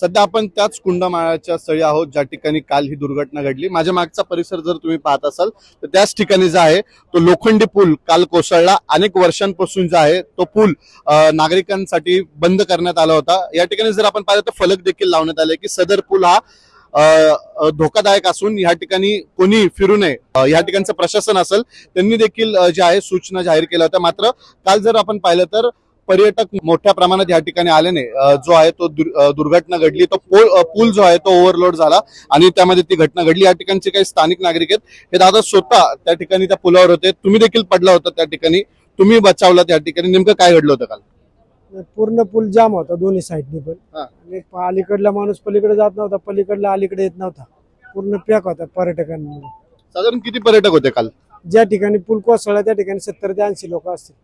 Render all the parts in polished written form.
सध्या आपण त्याच कुंडमाळ्याच्या स्थळी आहोत ज्या ठिकाणी काल ही दुर्घटना घडली। माझ्या मागचा परिसर जर तुम्ही पाहत असाल तर त्याच ठिकाणी जो आहे तो लोखंडी पूल काल कोसळला। अनेक वर्षांपासून जो आहे तो पूल नागरिकांसाठी बंद करण्यात आला होता। या ठिकाणी जर आपण पाहिलं तर फलक देखील लावण्यात आले की सदर पूल हा धोकादायक असून या ठिकाणी कोणी फिरू नये। या ठिकाणचं प्रशासन असेल त्यांनी देखील जे आहे सूचना जाहीर केल्या होत्या। मात्र काल जर आपण पाहिलं तर पर्यटक मोठ्या प्रमाणात या ठिकाणी आल्याने जो आहे तो दुर्घटना घडली। तो पूल जो आहे तो ओव्हरलोड झाला आणि त्यामध्ये ती घटना घडली। या ठिकाणचे काही स्थानिक नागरिक आहेत हे दादा स्वतः त्या ठिकाणी त्या पुलावर होते, तुम्ही देखील पडला होता त्या ठिकाणी, तुम्ही बचावला त्या ठिकाणी, नेमकं काय घडलं होतं काल? पूर्ण पूल जाम होता दोन्ही साईडनी पण आणि अलीकडला माणूस पलीकडे जात नव्हता, पलीकडला अलीकडे येत नव्हता, पूर्ण पॅक होता पर्यटकांमध्ये। साधारण किती पर्यटक होते काल? ज्या ठिकाणी पूल कोसळला त्या ठिकाणी 70 ते 80 लोक असतील।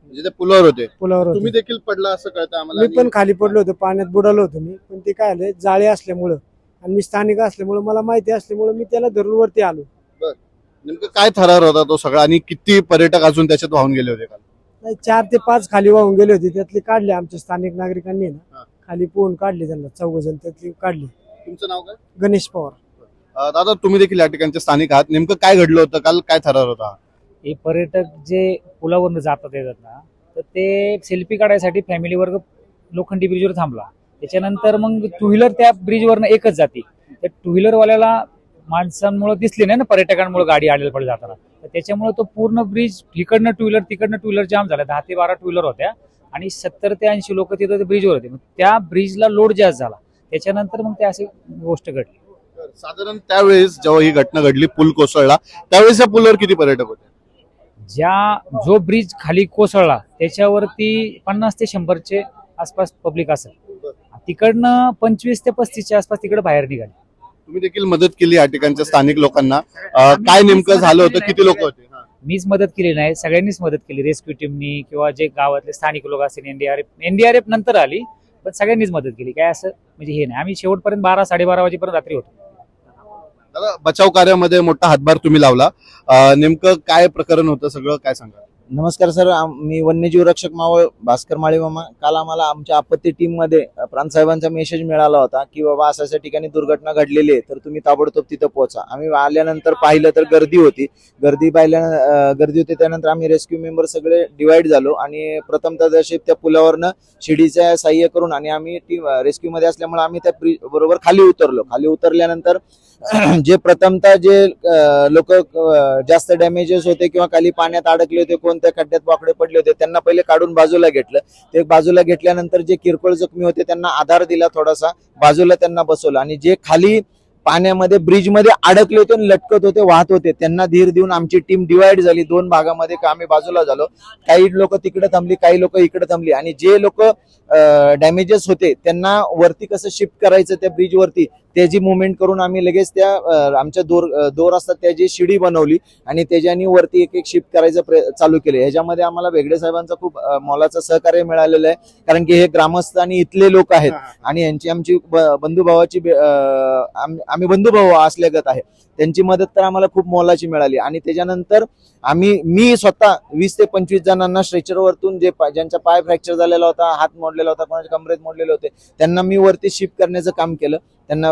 म्हणजे ते पुलावर होते, पुलावर तुम्ही देखील पडला असं कळतं आम्हाला? मी पण खाली पडलो होतो, पाण्यात बुडालो होतो मी, पण ते काय झालं जाळे असल्यामुळं आणि मी स्थानिक असल्यामुळे मला माहिती असल्यामुळे मी त्याला धरून वरती आलो। नेमकं काय थरार होता तो सगळा आणि किती पर्यटक अजून त्याच्यात वाहून गेले होते काल? 4 ते 5 खाली वाहून गेले होते, त्यातले काढले आमच्या स्थानिक नागरिकांनी ना, खाली पोहून काढले त्यांना, 4 जण त्यातली काढले। तुमचं नाव काय? गणेश पवार। दादा तुम्ही देखील या ठिकाणचे स्थानिक आहात, नेमकं काय घडलं होतं काल, काय थरार होता? हे पर्यटक जे पुलावरून जातात येतात ना, तर ते सेल्फी काढायसाठी फॅमिली वर्ग लोखंडी ब्रिजवर थांबला। त्याच्यानंतर मग टू व्हीलर त्या ब्रिजवरनं एकच जाते, त्या टू व्हीलरवाल्याला माणसांमुळे दिसली नाही ना, पर्यटकांमुळे गाडी आलेली पडली जाताना, तर त्याच्यामुळे तो पूर्ण ब्रिज इकडनं टू व्हीलर तिकडनं टू व्हीलर जाम झाला। 10 ते 12 टू व्हीलर होत्या आणि 70 ते 80 लोक तिथं ब्रिजवर होते। त्या ब्रिजला लोड जास्त झाला, त्याच्यानंतर मग ते अशी गोष्ट घडली। साधारण त्यावेळेस जेव्हा ही घटना घडली, पूल कोसळला, त्यावेळेस या पुलावर किती पर्यटक होते? जो ब्रिज खाली कोसळला त्याच्यावरती 50 ते 100 आसपास पब्लिक असेल। तिकडनं 25 ते 35 आसपास तिकडे बाहेर निघाले। तुम्ही देखील मदत केली या ठिकाणच्या स्थानिक लोकांना, काय नेमकं झालं होतं, किती लोक होते? मीच मदत केली नाही, सगळ्यांनीच मदत केली, रेस्क्यू टीमनी किंवा जे गावातले स्थानिक लोक असतील, एनडीआरएफ नंतर आली, पण सगळ्यांनीच मदत केली। काय असं म्हणजे हे नाही, आम्ही शेवटपर्यंत 12-12:30 वाजेपर्यंत रात्री होतो। दादा बचाव कार्यामध्ये मोठा हातभार तुम्ही लावला, नेमकं काय प्रकरण होतं सगळं काय सांगा? नमस्कार सर, मी वन्यजीव रक्षक मावळ भास्कर माळी मामा। काल आम्हाला आमच्या आपत्ती टीम मध्ये प्रांतसाहेबांचा मेसेज मिळाला होता की बाबा अशा ठिकाणी दुर्घटना घडलेली आहे, तर तुम्ही ताबडतोब तिथं पोहोचा। आम्ही आल्यानंतर पाहिलं तर गर्दी होती, गर्दी होती। त्यानंतर आम्ही रेस्क्यू मेंबर सगळे डिवाइड झालो आणि प्रथमतः त्या पुलावरनं शिडीच्या साह्य करून आणि आम्ही टीम रेस्क्यू मध्ये असल्यामुळे आम्ही त्या बरोबर खाली उतरलो। खाली उतरल्यानंतर जे प्रथमतः जे लोक जास्त डॅमेजेस होते किंवा खाली पाण्यात अडकले होते, कोणत्या खड्ड्यात वाकडे पडले होते, त्यांना पहिले काढून बाजूला घेतलं। ते बाजूला घेतल्यानंतर जे किरकोळ जखमी होते त्यांना आधार दिला, थोडासा बाजूला त्यांना बसवलं आणि जे खाली पाण्यामध्ये ब्रिजमध्ये अडकले होते, लटकत होते, वाहत होते, त्यांना धीर देऊन आमची टीम डिवाइड झाली 2 भागामध्ये। आम्ही बाजूला झालो, काही लोक तिकडे थांबली, काही लोक इकडे थांबली आणि जे लोक डॅमेजेस होते त्यांना वरती कसं शिफ्ट करायचं त्या ब्रिज वरती त्याची मुवमेंट करून आम्ही लगेच त्या आमच्या दोर असतात त्याची शिडी बनवली आणि त्याच्यानी वरती एक शिफ्ट करायचं चालू केले। ह्याच्यामध्ये आम्हाला वेगळे साहेबांचा खूप मोलाचं सहकार्य मिळालेलं आहे, कारण की हे ग्रामस्थ आणि इथले लोक आहेत आणि यांची आमची बंधुभावाची आम्ही बंधुभाव असल्यागत आहे, त्यांची मदत तर आम्हाला खूप मोलाची मिळाली। आणि त्याच्यानंतर मी स्वतः 20 ते 25 जणांना स्ट्रेचरवरतून ज्यांचा पाय फ्रॅक्चर झालेला होता, हात मोडलेला होता, कोणाच्या कमरेत मोडलेले होते, त्यांना मी वरती शिफ्ट करण्याचं काम केलं। त्यांना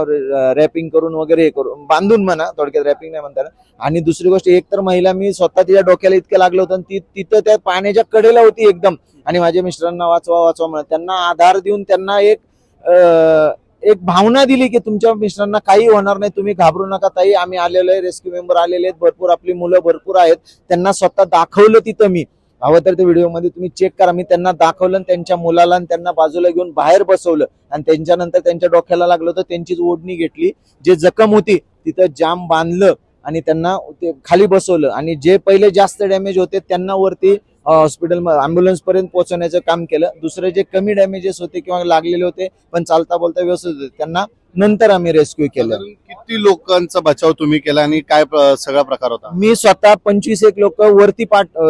रॅपिंग करून वगैरे हे करून बांधून म्हणा, थोडक्यात रॅपिंग नाही म्हणता। आणि दुसरी गोष्ट, एक तर महिला मी स्वतः तिच्या डोक्याला इतकं लागलं होतं आणि तिथं त्या पाण्याच्या कडेला होती एकदम, आणि माझ्या मिस्टरांना वाचवा म्हणत त्यांना आधार देऊन त्यांना एक भावना दिली की तुमच्या मिस्टरांना काही होणार नाही, तुम्ही घाबरू नका ताई, आम्ही आलेलो आहे, रेस्क्यू मेंबर आलेले आहेत, भरपूर आपली मुलं भरपूर आहेत। त्यांना स्वतः दाखवलं तिथं, मी हवं तर त्या व्हिडिओमध्ये तुम्ही चेक करा, मी त्यांना दाखवलं, त्यांच्या मुलाला त्यांना बाजूला घेऊन बाहेर बसवलं आणि त्यांच्यानंतर त्यांच्या डोक्याला लागलं होतं, त्यांचीच ओढणी घेतली, जे जखम होती तिथं जाम बांधलं आणि त्यांना खाली बसवलं आणि जे पहिले जास्त डॅमेज होते त्यांना वरती हॉस्पिटल अँब्युलन्स पर्यंत पोहोचवण्याचं काम केलं। दुसरे जे कमी डॅमेजेस होते किंवा लागलेले होते पण चालता बोलता व्यवस्थित होते त्यांना नंतर आम्ही रेस्क्यू केलं। किती लोकांचा बचाव तुम्ही केला आणि काय सगळा प्रकार होता? मी स्वतः 25 लोक वरती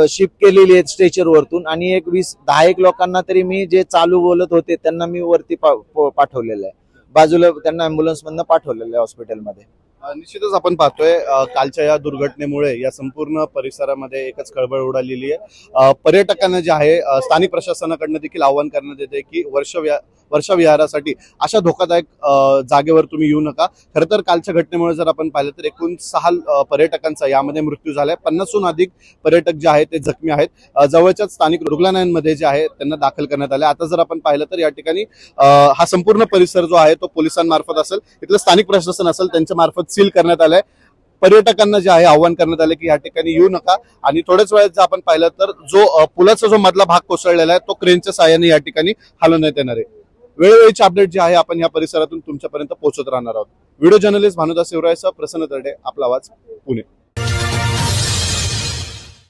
शिफ्ट केलेली आहेत स्ट्रेचर वरतून आणि 10 लोकांना तरी मी जे चालू बोलत होते त्यांना मी वरती पाठवलेलं आहे, बाजूला त्यांना अँब्युलन्स मधनं पाठवलेलं आहे हॉस्पिटलमध्ये। निश्चितच आपण पाहतोय कालच्या या दुर्घटनेमुळे या संपूर्ण परिसरामध्ये एकच खळबळ उडालेली आहे। पर्यटकांना जे आहे स्थानिक प्रशासनाकडनं देखील आवाहन करण्यात येते की वर्षा विहारासाठी अशा धोकादायक जागेवर तुम्ही येऊ नका. खरं तर कालच्या घटनेमुळे जर आपण पाहिलं तर एकूण 6 पर्यटकांचा यामध्ये मृत्यू झालाय. 50हून अधिक पर्यटक जे आहेत ते जखमी आहेत. जवळच्याच स्थानिक रुग्णालयांमध्ये जे आहे त्यांना दाखल करण्यात आले. आता जर आपण पाहिलं तर या ठिकाणी हा संपूर्ण परिसर जो आहे तो पोलिसांमार्फत असेल, इथलं स्थानिक प्रशासन असेल त्यांच्या मार्फत सील करण्यात आलाय. पर्यटकांना जे आहे आव्हान करण्यात आले की या ठिकाणी येऊ नका. आणि थोड्याच वेळात जर आपण पाहिलं तर जो पुलाचा जो मधला भाग कोसळलेला आहे तो क्रेनच्या साहाय्याने या ठिकाणी हलवण्यात येणार आहे. वेळोवेळीचे अपडेट जे आहे आपण या परिसरातून तुमच्यापर्यंत पोहोचत राहणार आहोत. व्हिडिओ जर्नलिस्ट भानुदास शिवरायसह प्रसन्न तरडे, आपला आवाज, पुणे.